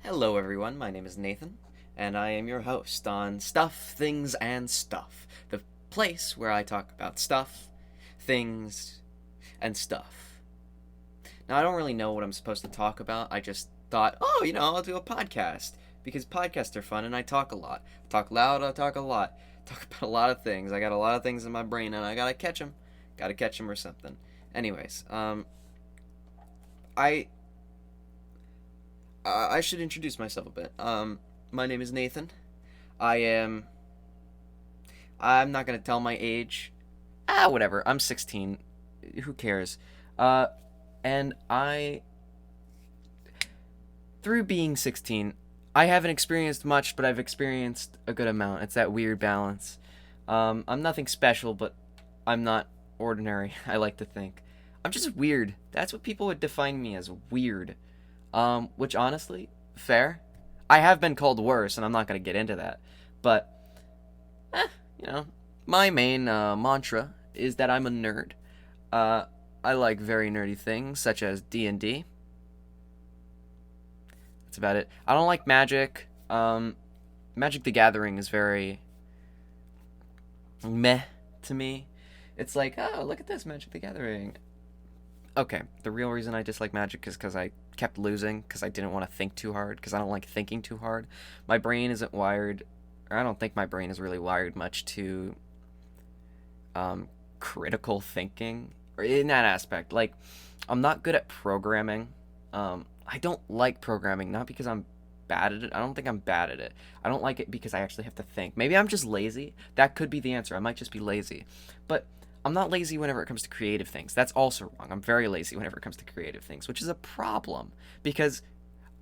Hello, everyone. My name is Nathan, and I am your host on Stuff, Things, and Stuff, the place where I talk about stuff, things, and stuff. Now, I don't really know what I'm supposed to talk about. I just thought, I'll do a podcast because podcasts are fun, and I talk a lot. I talk loud, I talk a lot. I talk about a lot of things. I got a lot of things in my brain, and I gotta catch them. Gotta catch them or something. Anyways, I I should introduce myself a bit. My name is Nathan. I am. I'm not gonna tell my age. Whatever. I'm 16. Who cares? Uh, and through being 16, I haven't experienced much, but I've experienced a good amount. It's that weird balance. I'm nothing special, but I'm not ordinary. I like to think. I'm just weird. That's what people would define me as, weird. Which honestly, fair. I have been called worse, and I'm not gonna get into that. But, eh, you know, my main mantra is that I'm a nerd. Uh, I like very nerdy things such as D&D. That's about it. I don't like Magic. Magic the Gathering is very meh to me. It's like, oh, look at this Magic the Gathering. Okay, the real reason I dislike Magic is because I kept losing because I didn't want to think too hard because I don't like thinking too hard. My brain isn't wired, or I don't think my brain is really wired much to critical thinking or in that aspect. Like, I'm not good at programming. I don't like programming, not because I'm bad at it. I don't think I'm bad at it. I don't like it because I actually have to think. Maybe I'm just lazy. That could be the answer. I might just be lazy. But I'm not lazy whenever it comes to creative things. That's also wrong. I'm very lazy whenever it comes to creative things, which is a problem because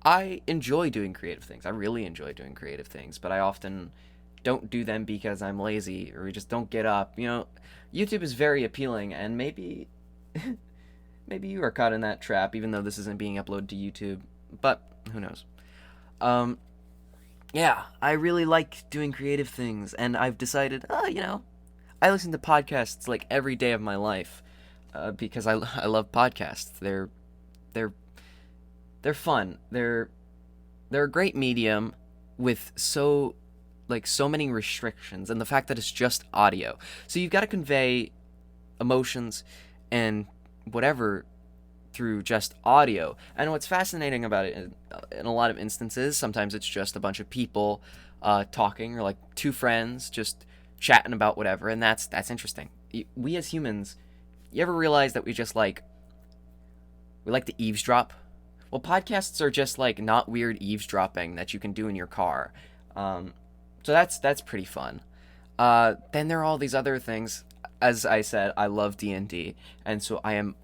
I enjoy doing creative things. I really enjoy doing creative things, but I often don't do them because I'm lazy or just don't get up. YouTube is very appealing, and maybe you are caught in that trap, even though this isn't being uploaded to YouTube. But who knows? Um, yeah, I really like doing creative things, and I've decided, I listen to podcasts like every day of my life because I love podcasts. They're they're fun. They're a great medium with so many restrictions, and the fact that it's just audio. So you've got to convey emotions and whatever through just audio. And what's fascinating about it, in a lot of instances, sometimes it's just a bunch of people talking, or like two friends just chatting about whatever, and that's interesting. We as humans, you ever realize that we like to eavesdrop? Well, podcasts are just like not weird eavesdropping that you can do in your car. So that's pretty fun. Then there are all these other things. As I said, I love D&D, and so I am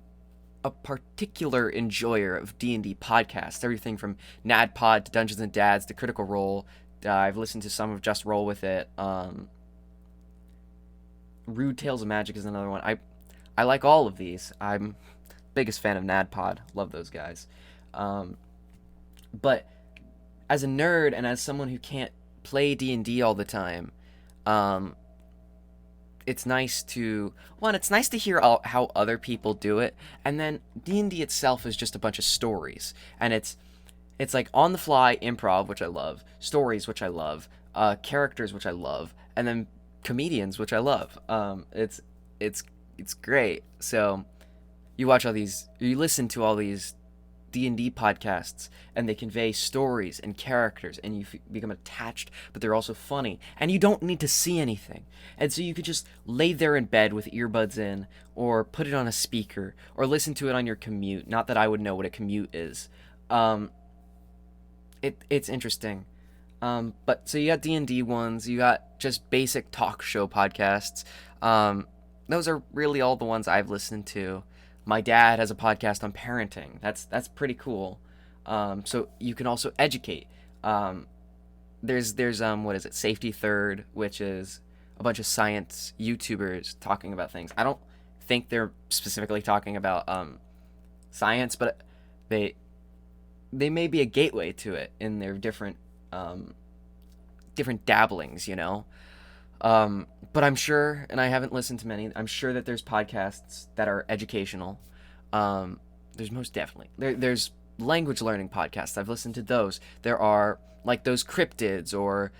a particular enjoyer of D&D podcasts. Everything from NADPod to Dungeons and Dads to Critical Role. I've listened to some of Just Roll With It. Rude Tales of Magic is another one. I like all of these. I'm biggest fan of NADPod. Love those guys. But as a nerd and as someone who can't play D&D all the time, it's nice to hear how other people do it, and then D&D itself is just a bunch of stories, and it's like on the fly improv, which I love, stories, which I love, characters, which I love, and then comedians, which I love. It's great. So you listen to all these D&D podcasts, and they convey stories and characters, and you become attached, but they're also funny, and you don't need to see anything. And so you could just lay there in bed with earbuds in, or put it on a speaker, or listen to it on your commute. Not that I would know what a commute is. It's interesting. But so you got D&D ones, you got just basic talk show podcasts. Those are really all the ones I've listened to. My dad has a podcast on parenting. That's pretty cool. So you can also educate. There's what is it? Safety Third, which is a bunch of science YouTubers talking about things. I don't think they're specifically talking about science, but they may be a gateway to it in their different dabblings. But I'm sure, and I haven't listened to many, I'm sure that there's podcasts that are educational. There's most definitely. There's language learning podcasts. I've listened to those. There are like those cryptids or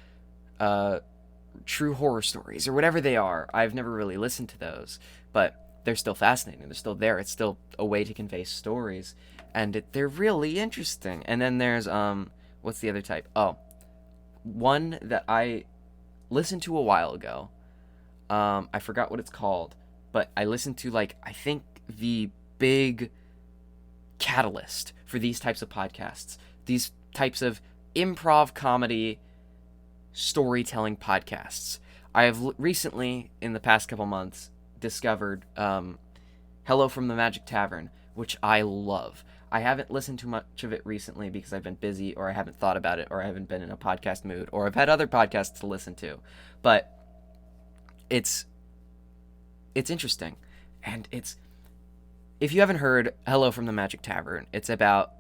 true horror stories or whatever they are. I've never really listened to those, but they're still fascinating. They're still there. It's still a way to convey stories, and they're really interesting. And then there's what's the other type? Oh, one that I listened to a while ago. I forgot what it's called, but I listened to, like, I think the big catalyst for these types of podcasts, these types of improv comedy storytelling podcasts. I have recently, in the past couple months, discovered Hello from the Magic Tavern, which I love. I haven't listened to much of it recently because I've been busy, or I haven't thought about it, or I haven't been in a podcast mood, or I've had other podcasts to listen to. But it's interesting, and if you haven't heard Hello from the Magic Tavern, it's about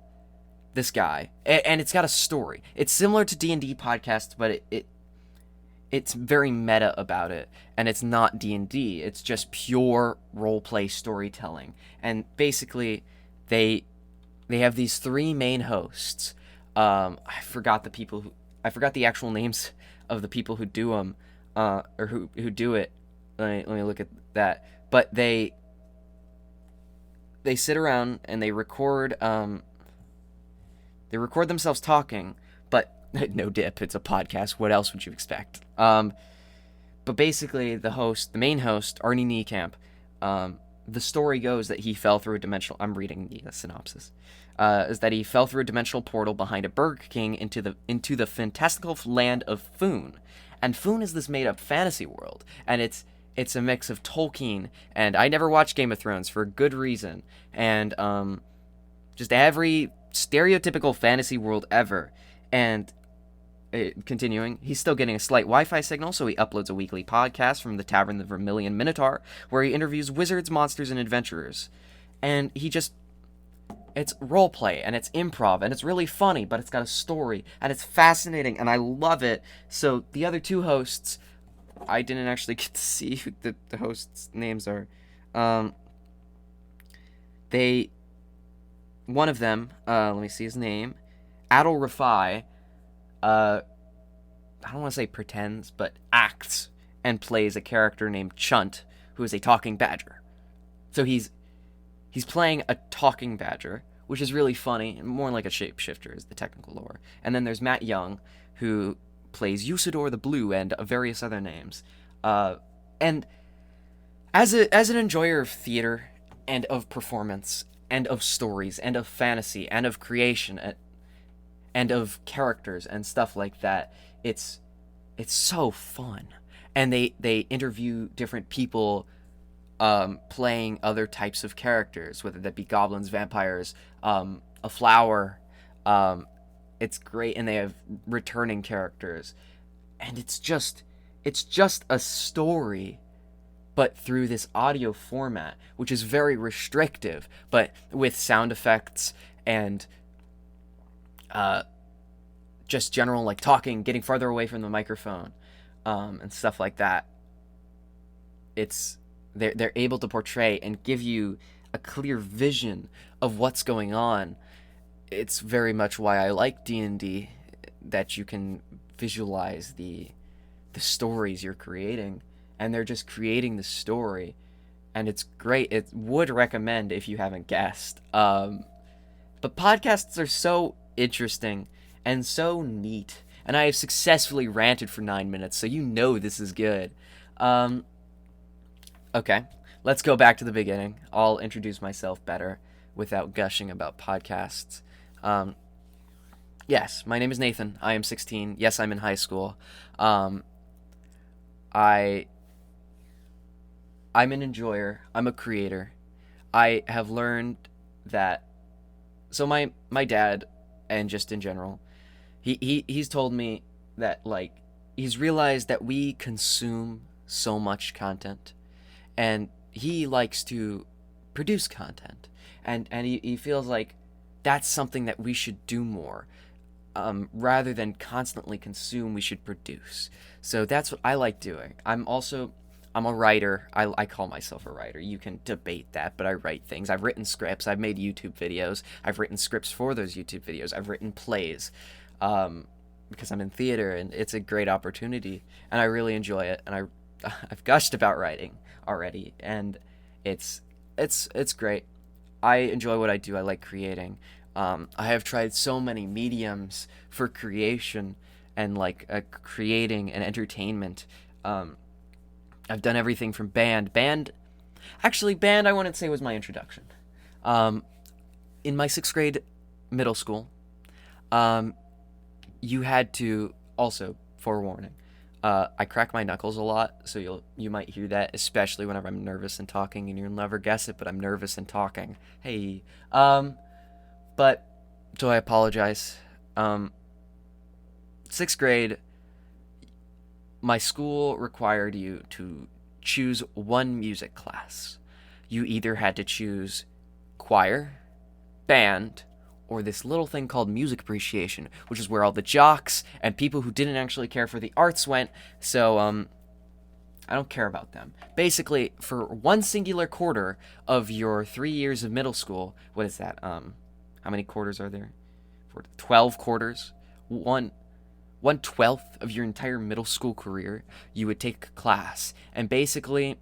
this guy, and it's got a story. It's similar to D&D podcasts, but it's very meta about it, and it's not D&D. It's just pure roleplay storytelling, and basically they have these three main hosts. I forgot the actual names of the people who do them, or who do it. Let me look at that. But they sit around and they record themselves talking, but no dip, it's a podcast. What else would you expect? But basically the main host, Arnie Niekamp, the story goes that he fell through a dimensional... I'm reading the synopsis. Is that he fell through a dimensional portal behind a Burger King into the fantastical land of Foon. And Foon is this made-up fantasy world, and it's a mix of Tolkien, and I never watched Game of Thrones for a good reason, and just every stereotypical fantasy world ever. And continuing, he's still getting a slight Wi-Fi signal, so he uploads a weekly podcast from the Tavern the Vermilion Minotaur, where he interviews wizards, monsters, and adventurers. And it's roleplay, and it's improv, and it's really funny, but it's got a story, and it's fascinating, and I love it. So the other two hosts, I didn't actually get to see who the hosts' names are. One of them, let me see his name, Adil Rafai, I don't want to say pretends, but acts and plays a character named Chunt, who is a talking badger. So he's playing a talking badger, which is really funny, more like a shapeshifter is the technical lore. And then there's Matt Young, who plays Usador the Blue and various other names. And as an enjoyer of theater and of performance and of stories and of fantasy and of creation and of characters and stuff like that, it's so fun. And they interview different people playing other types of characters, whether that be goblins, vampires, a flower. It's great, and they have returning characters, and it's just a story, but through this audio format, which is very restrictive, but with sound effects and just general, like, talking, getting farther away from the microphone, and stuff like that. They're able to portray and give you a clear vision of what's going on. It's very much why I like D&D, that you can visualize the stories you're creating, and they're just creating the story, and it's great. It would recommend if you haven't guessed. But podcasts are so interesting and so neat, and I have successfully ranted for 9 minutes, so you know this is good. Okay, let's go back to the beginning. I'll introduce myself better without gushing about podcasts. Yes, my name is Nathan. I am 16. Yes, I'm in high school. I'm an enjoyer. I'm a creator. I have learned that... So my dad, and just in general, he's told me that, like, he's realized that we consume so much content, and he likes to produce content, and he feels like that's something that we should do more. Rather than constantly consume, we should produce. So that's what I like doing. I'm a writer. I call myself a writer. You can debate that, but I write things. I've written scripts. I've made YouTube videos. I've written scripts for those YouTube videos. I've written plays, because I'm in theater, and it's a great opportunity, and I really enjoy it. And I've gushed about writing already, and it's great. I enjoy what I do. I like creating. I have tried so many mediums for creation and like creating and entertainment. I've done everything from band I wouldn't say was my introduction. Um, in my 6th grade middle school, um, you had to also, forewarning, I crack my knuckles a lot, so you might hear that, especially whenever I'm nervous and talking, and you'll never guess it, but I'm nervous and talking. Hey, but so I apologize. Um, 6th grade, my school required you to choose one music class. You either had to choose choir, band, or this little thing called music appreciation, which is where all the jocks and people who didn't actually care for the arts went. So, I don't care about them. Basically, for one singular quarter of your 3 years of middle school, what is that? How many quarters are there? 12 quarters. One twelfth of your entire middle school career, you would take a class, and basically,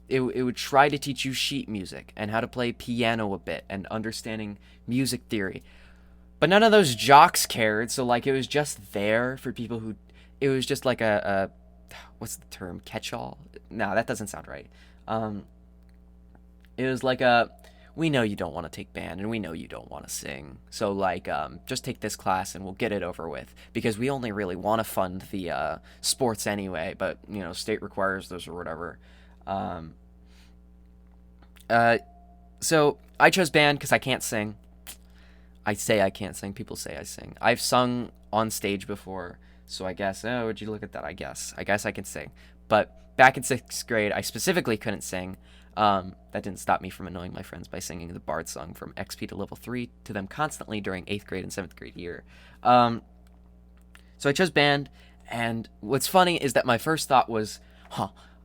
it would try to teach you sheet music and how to play piano a bit and understanding music theory. But none of those jocks cared, so like it was just there for people who, it was just like a what's the term, catch-all? No, that doesn't sound right. Um, it was like we know you don't want to take band and we know you don't want to sing, so like just take this class and we'll get it over with, because we only really want to fund the sports anyway, but state requires those or whatever. um, uh, so I chose band because I can't sing. I say I can't sing, people say I sing. I've sung on stage before, so I guess, oh, would you look at that, I guess I can sing. But back in 6th grade, I specifically couldn't sing. That didn't stop me from annoying my friends by singing the Bard song from XP to level 3 to them constantly during 8th grade and 7th grade year. So I chose band, and what's funny is that my first thought was,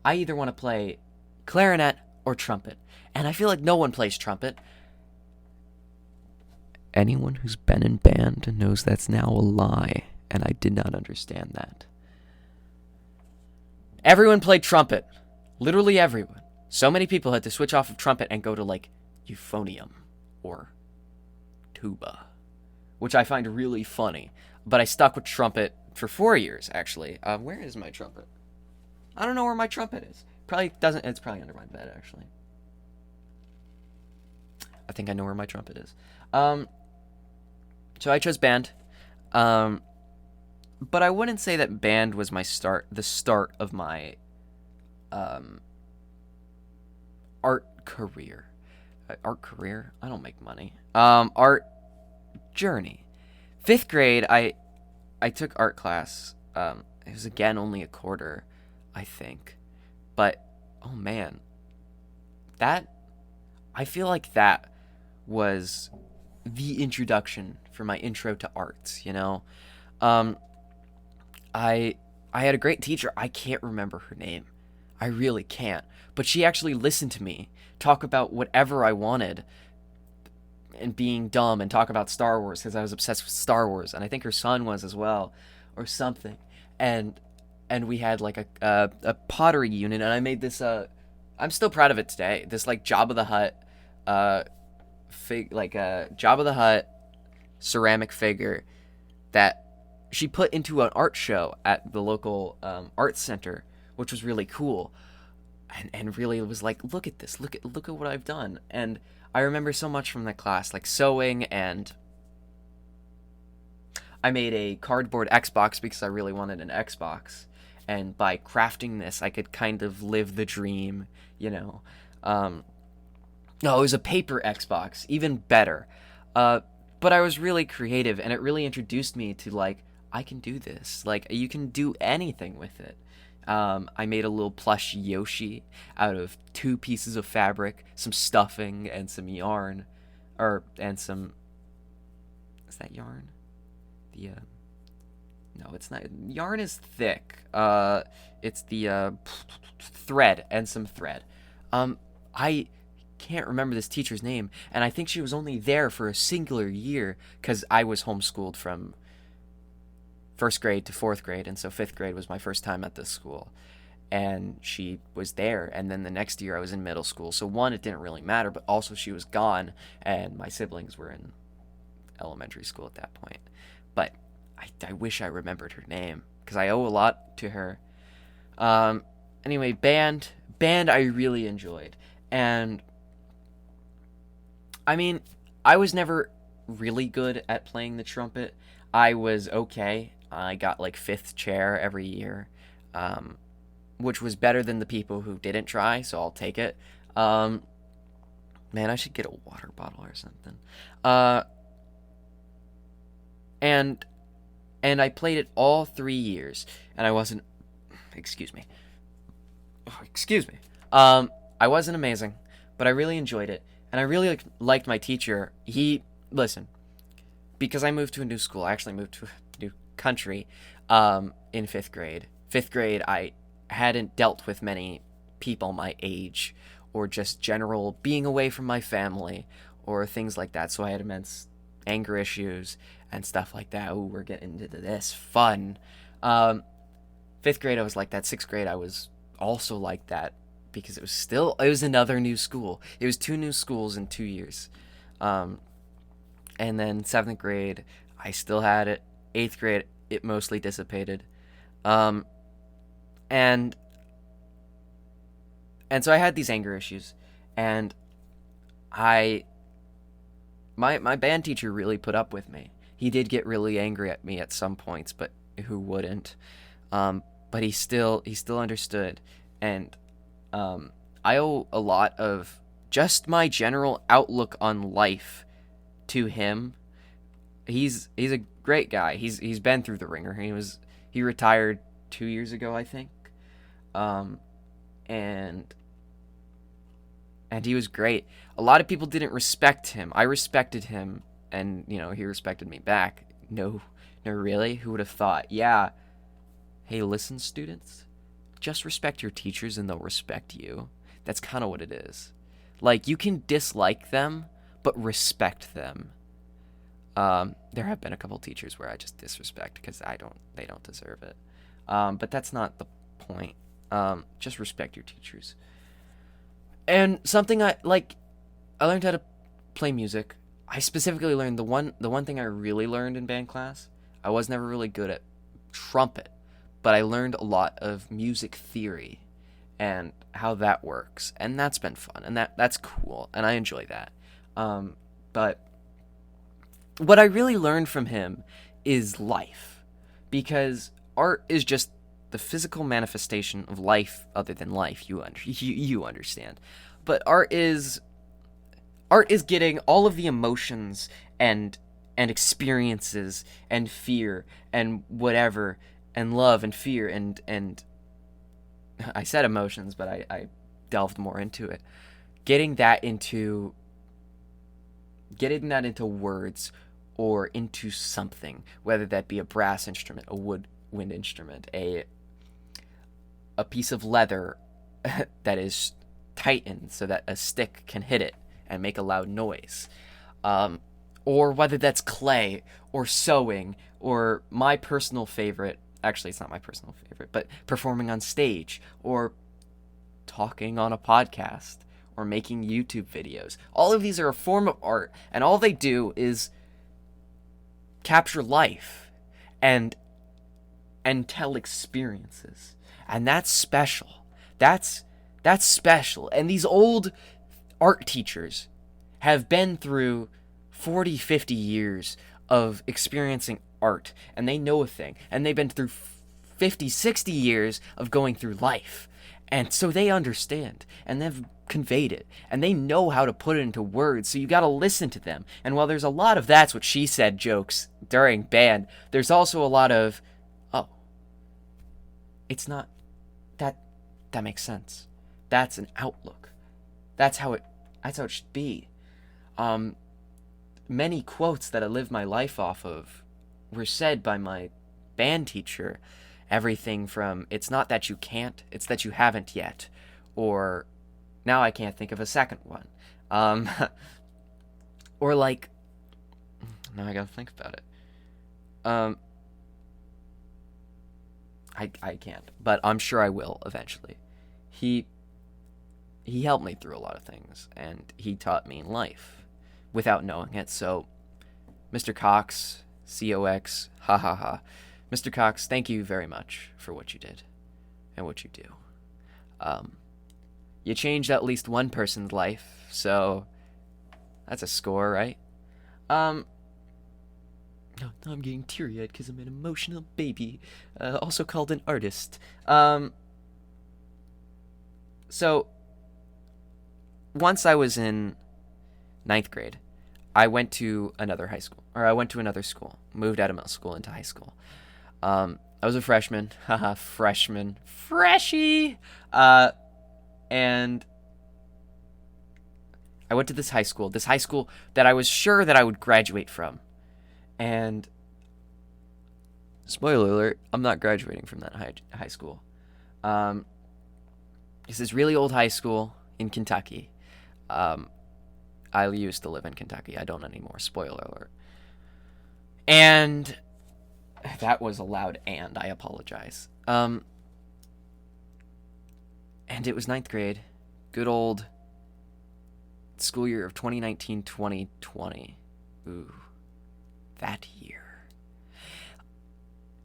I either want to play clarinet or trumpet. And I feel like no one plays trumpet. Anyone who's been in band knows that's now a lie, and I did not understand that. Everyone played trumpet. Literally everyone. So many people had to switch off of trumpet and go to, like, euphonium or tuba, which I find really funny. But I stuck with trumpet for 4 years, actually. Where is my trumpet? I don't know where my trumpet is. It's probably under my bed, actually. I think I know where my trumpet is. So I chose band. But I wouldn't say that band was the start of my art career. Art career? I don't make money. Art journey. 5th grade, I took art class. It was again only a quarter, I think. But oh man, I feel like that was the introduction for my intro to arts. Um, I I had a great teacher. I can't remember her name. I really can't. But she actually listened to me talk about whatever I wanted and being dumb and talk about Star Wars because I was obsessed with Star Wars, and I think her son was as well, or something. And we had like a pottery unit, and I made this. I'm still proud of it today. This like Jabba the Hutt, Jabba the Hutt ceramic figure that she put into an art show at the local arts center, which was really cool. And really was like, look at this, look at what I've done. And I remember so much from that class, like sewing, and I made a cardboard Xbox because I really wanted an Xbox. And by crafting this, I could kind of live the dream, No, it was a paper Xbox, even better. But I was really creative, and it really introduced me to, like, I can do this. Like, you can do anything with it. I made a little plush Yoshi out of 2 pieces of fabric, some stuffing, and some yarn. Is that yarn? No, No, it's not. Yarn is thick. It's the thread and some thread. I can't remember this teacher's name, and I think she was only there for a singular year because I was homeschooled from first grade to fourth grade, and so fifth grade was my first time at this school. And she was there, and then the next year I was in middle school. So one, it didn't really matter, but also she was gone, and my siblings were in elementary school at that point. But I wish I remembered her name because I owe a lot to her. Anyway, band I really enjoyed, and I mean, I was never really good at playing the trumpet. I was okay. I got like fifth chair every year, which was better than the people who didn't try, so I'll take it. Man, I should get a water bottle or something. And I played it all 3 years, and I wasn't. Excuse me. Oh, excuse me. I wasn't amazing, but I really enjoyed it, and I really liked my teacher. Listen, because I moved to a new school. I actually moved to a new country. In fifth grade. Fifth grade, I hadn't dealt with many people my age, or just general being away from my family, or things like that. So I had immense anger issues and stuff like that. Ooh, we're getting into this fun. Fifth grade, I was like that. Sixth grade, I was also like that because it was another new school. It was 2 new schools in 2 years. And then seventh grade, I still had it. Eighth grade, it mostly dissipated. And so I had these anger issues, and my band teacher really put up with me. He did get really angry at me at some points, but who wouldn't? But he still understood, and I owe a lot of just my general outlook on life to him. He's a great guy. He's been through the ringer. He retired 2 years ago, I think. And he was great. A lot of people didn't respect him. I respected him, and he respected me back. No, really? Who would have thought? Yeah. Hey, listen, students. Just respect your teachers and they'll respect you. That's kind of what it is. Like, you can dislike them, but respect them. There have been a couple teachers where I just disrespect because they don't deserve it. But that's not the point. Just respect your teachers. And something I learned how to play music. I specifically learned the one thing I really learned in band class. I was never really good at trumpet, but I learned a lot of music theory and how that works, and that's been fun, and that's cool, and I enjoy that. But what I really learned from him is life, because art is just the physical manifestation of life other than life. You understand. But art is getting all of the emotions and experiences and fear and whatever and love and fear and I said emotions, but I delved more into it. Getting that into words or into something, whether that be a brass instrument, a woodwind instrument, a piece of leather that is tightened so that a stick can hit it and make a loud noise, or whether that's clay or sewing, or my personal favorite, actually it's not my personal favorite, but performing on stage or talking on a podcast or making YouTube videos. All of these are a form of art, and all they do is capture life and tell experiences. And that's special. That's special. And these old art teachers have been through 40, 50 years of experiencing art, and they know a thing. And they've been through 50, 60 years of going through life. And so they understand, and they've conveyed it, and they know how to put it into words, so you gotta listen to them. And while there's a lot of "that's what she said" jokes during band, there's also a lot of, oh, it's not, that makes sense. That's an outlook. That's how it should be. Many quotes that I live my life off of were said by my band teacher everything from "it's not that you can't, it's that you haven't yet," or "now I can't think of a second one," um, or like, now I gotta think about it. Um, I can't, but I'm sure I will eventually. He he helped me through a lot of things, and he taught me life without knowing it. So, Mr. Cox, COX, ha ha ha. Mr. Cox, thank you very much for what you did and what you do. Um, you changed at least one person's life, so that's a score, right? Um, no, I'm getting teary-eyed because I'm an emotional baby, also called an artist. So once I was in ninth grade, I went to another high school, or I went to another school, moved out of middle school into high school. I was a freshman, haha, freshman, freshie, and I went to this high school that I was sure that I would graduate from, and spoiler alert, I'm not graduating from that high school. Um, it's this really old high school in Kentucky. Um, I used to live in Kentucky. I don't anymore. Spoiler alert. And that was a loud and. I apologize. And it was ninth grade. Good old school year of 2019-2020. Ooh, that year.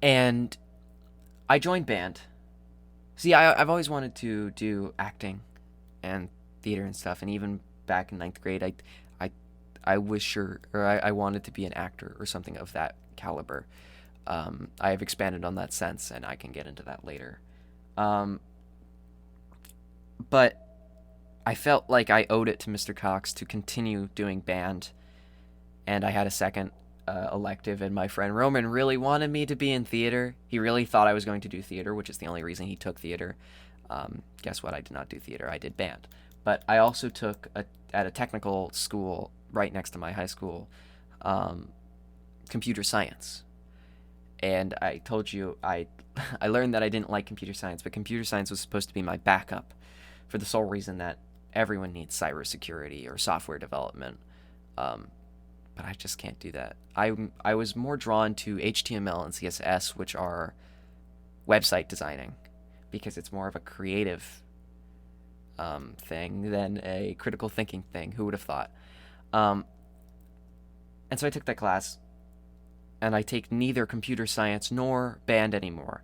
And I joined band. See, I've always wanted to do acting and theater and stuff, and even back in ninth grade, I was sure, or I wanted to be an actor or something of that caliber. I have expanded on that since, and I can get into that later. But I felt like I owed it to Mr. Cox to continue doing band, and I had a second elective, and my friend Roman really wanted me to be in theater. He really thought I was going to do theater, which is the only reason he took theater. Guess what? I did not do theater. I did band. But I also took, at a technical school right next to my high school, computer science. And I told you, I learned that I didn't like computer science, but computer science was supposed to be my backup for the sole reason that everyone needs cybersecurity or software development. But I just can't do that. I was more drawn to HTML and CSS, which are website designing, because it's more of a creative thing than a critical thinking thing. Who would have thought? And so I took that class, and I take neither computer science nor band anymore.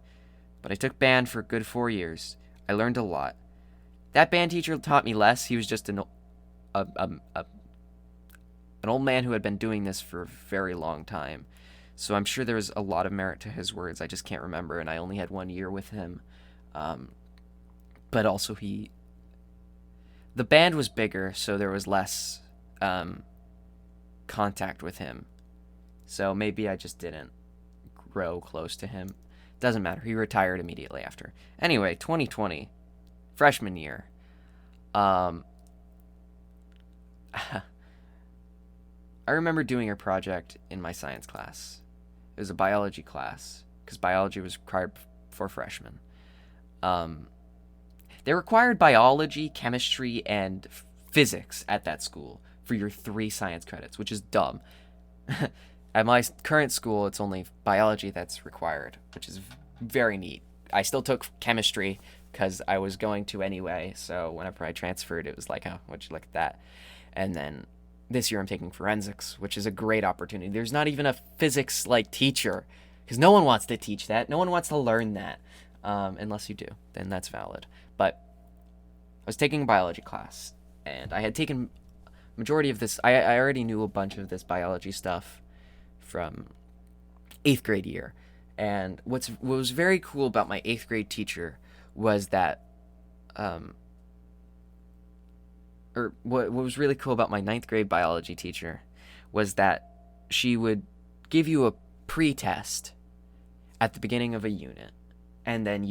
But I took band for a good 4 years. I learned a lot. That band teacher taught me less. He was just an old man who had been doing this for a very long time. So I'm sure there was a lot of merit to his words. I just can't remember, and I only had 1 year with him. But also the band was bigger, so there was less contact with him. So maybe I just didn't grow close to him. Doesn't matter. He retired immediately after. Anyway, 2020, freshman year. I remember doing a project in my science class. It was a biology class, because biology was required for freshmen. They required biology, chemistry, and physics at that school for your 3 science credits, which is dumb. At my current school, it's only biology that's required, which is very neat. I still took chemistry because I was going to anyway, so whenever I transferred, it was like, oh, would you look at that? And then this year I'm taking forensics, which is a great opportunity. There's not even a physics-like teacher, because no one wants to teach that. No one wants to learn that, unless you do. Then that's valid. But I was taking a biology class, and I had taken majority of this. I already knew a bunch of this biology stuff from 8th grade year. And what was very cool about my 8th grade teacher was that, or what was really cool about my 9th grade biology teacher was that she would give you a pre-test at the beginning of a unit, and then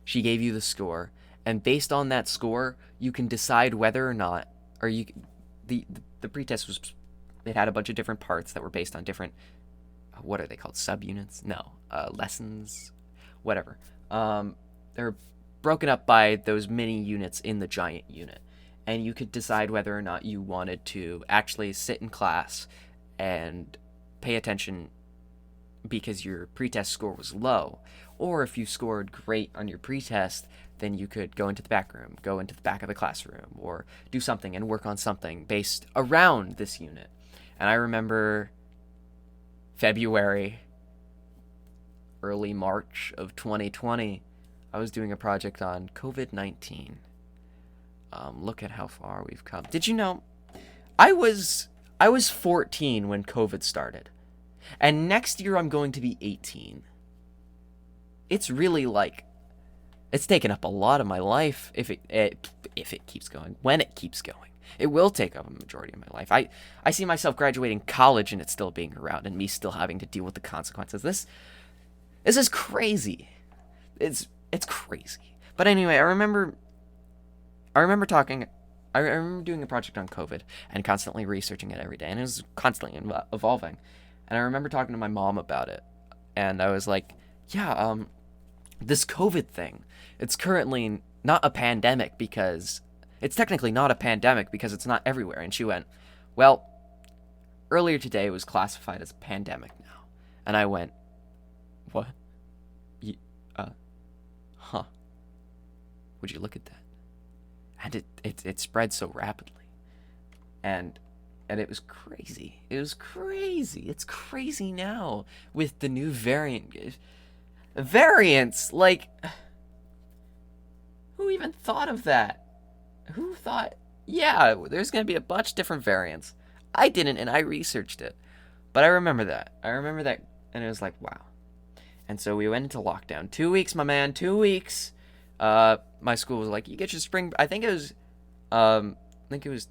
she gave you the score, and based on that score, you can decide whether or not, or the pre-test was, it had a bunch of different parts that were based on different what are they called? Subunits? No, lessons, whatever. They're broken up by those mini units in the giant unit, and you could decide whether or not you wanted to actually sit in class and pay attention because your pretest score was low, or if you scored great on your pretest, then you could go into the back room, go into the back of the classroom, or do something and work on something based around this unit. And I remember February, early March of 2020, I was doing a project on COVID-19. Look at how far we've come. Did you know I was 14 when COVID started, and next year I'm going to be 18. It's really like it's taken up a lot of my life if it keeps going. When it keeps going, it will take up a majority of my life. I see myself graduating college and it still being around, and me still having to deal with the consequences. This is crazy. It's crazy. But anyway, I remember doing a project on COVID and constantly researching it every day, and it was constantly evolving. And I remember talking to my mom about it, and I was like, yeah, this COVID thing, it's currently not a pandemic because it's technically not a pandemic because it's not everywhere. And she went, well, earlier today it was classified as a pandemic now. And I went, what? Huh. Would you look at that? And it spread so rapidly. And it was crazy. It was crazy. It's crazy now with the new variants. Like, who even thought of that? Who thought, yeah, there's going to be a bunch of different variants. I didn't, and I researched it. But I remember that. And it was like, wow. And so we went into lockdown. 2 weeks, my man, 2 weeks. My school was like, you get your spring. I think it was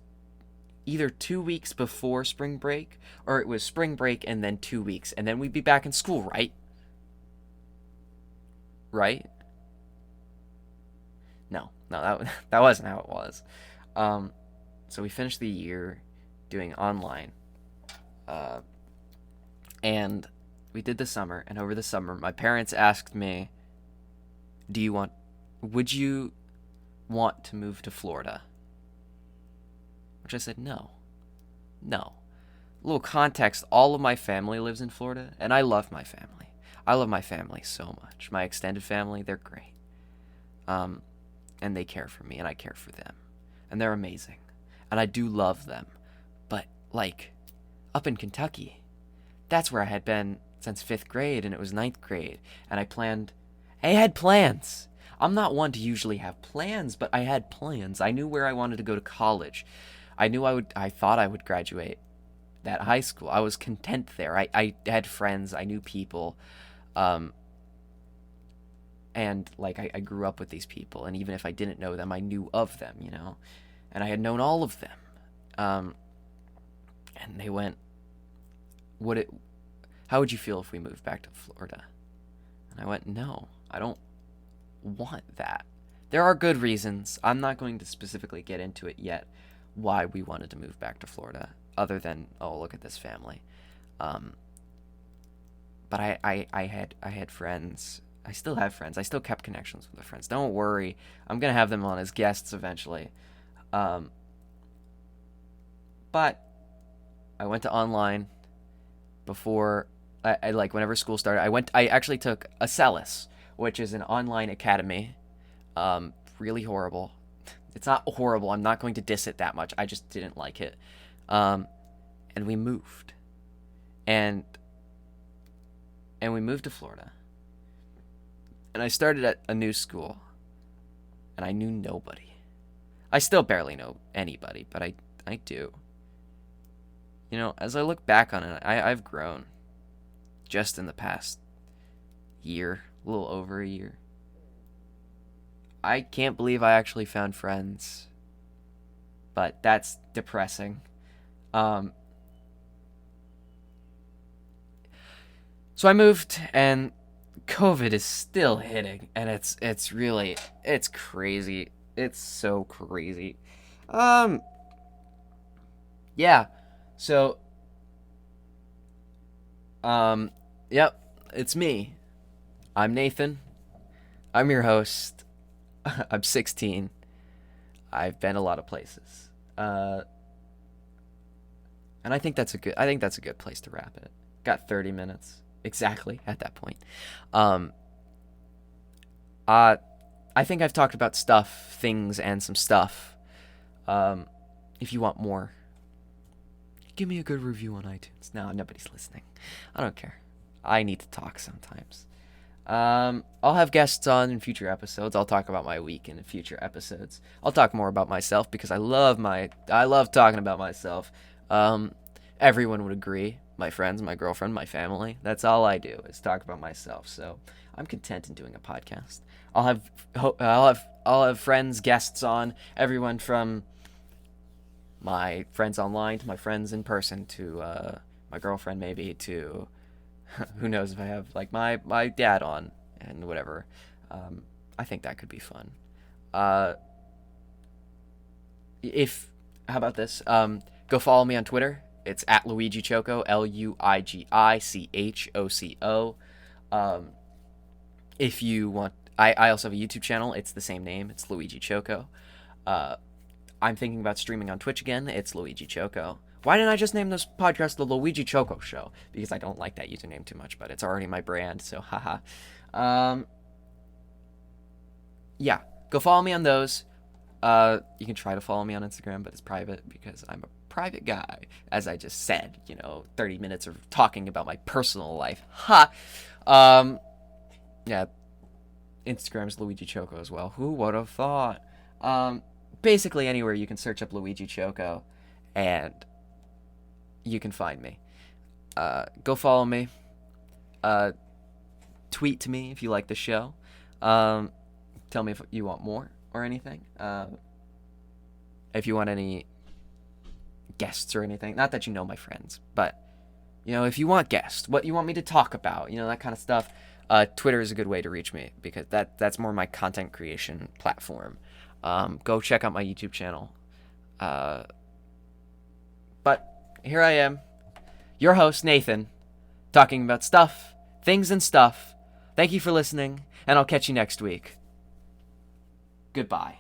either 2 weeks before spring break, or it was spring break and then 2 weeks, and then we'd be back in school, right? Right? No, that wasn't how it was. So we finished the year doing online, and we did the summer. And over the summer, my parents asked me, would you want to move to Florida? Which I said, no. A little context, all of my family lives in Florida, and I love my family. I love my family so much. My extended family, they're great. And they care for me, and I care for them. And they're amazing. And I do love them. But, like, up in Kentucky, that's where I had been since 5th grade, and it was 9th grade. And I had plans. I'm not one to usually have plans, but I had plans. I knew where I wanted to go to college. I thought I would graduate that high school. I was content there. I had friends. I knew people. And, like, I grew up with these people. And even if I didn't know them, I knew of them, you know? And I had known all of them. And they went, how would you feel if we moved back to Florida? And I went, no, I don't want that. There are good reasons. I'm not going to specifically get into it yet why we wanted to move back to Florida, other than, oh, look at this family. But I had friends. I still have friends. I still kept connections with the friends. Don't worry. I'm going to have them on as guests eventually. But I went to online before I like whenever school started. I actually took Acellus, which is an online academy. Really horrible. It's not horrible. I'm not going to diss it that much. I just didn't like it. And we moved. And we moved to Florida. And I started at a new school. And I knew nobody. I still barely know anybody, but I do. You know, as I look back on it, I've grown. Just in the past year, a little over a year. I can't believe I actually found friends. But that's depressing. So I moved, and COVID is still hitting, and it's crazy. It's so crazy. Yeah. So Yep, it's me. I'm Nathan. I'm your host. I'm 16. I've been a lot of places. And I think that's a good place to wrap it. Got 30 minutes exactly at that point. Um, I think I've talked about stuff, things, and some stuff. If you want more, give me a good review on iTunes. No, nobody's listening. I don't care. I need to talk sometimes. I'll have guests on in future episodes. I'll talk about my week in future episodes. I'll talk more about myself because I love talking about myself. Everyone would agree. My friends, my girlfriend, my family. That's all I do is talk about myself. So I'm content in doing a podcast. I'll have friends, guests on. Everyone from my friends online to my friends in person to my girlfriend maybe to who knows if I have like my dad on and whatever. I think that could be fun. If how about this? Go follow me on Twitter. It's at Luigi Choco, LuigiChoco. If you want, I also have a YouTube channel. It's the same name. It's Luigi Choco. I'm thinking about streaming on Twitch again. It's Luigi Choco. Why didn't I just name this podcast the Luigi Choco Show? Because I don't like that username too much, but it's already my brand, so haha. Yeah, go follow me on those. You can try to follow me on Instagram, but it's private because I'm a private guy. As I just said, 30 minutes of talking about my personal life. Ha! Yeah, Instagram's Luigi Choco as well. Who would have thought? Basically anywhere you can search up Luigi Choco, and you can find me. Go follow me. Tweet to me if you like the show. Tell me if you want more or anything. If you want any guests or anything. Not that you know my friends, but if you want guests, what you want me to talk about, that kind of stuff. Twitter is a good way to reach me because that's more my content creation platform. Go check out my YouTube channel. But here I am, your host, Nathan, talking about stuff, things, and stuff. Thank you for listening, and I'll catch you next week. Goodbye.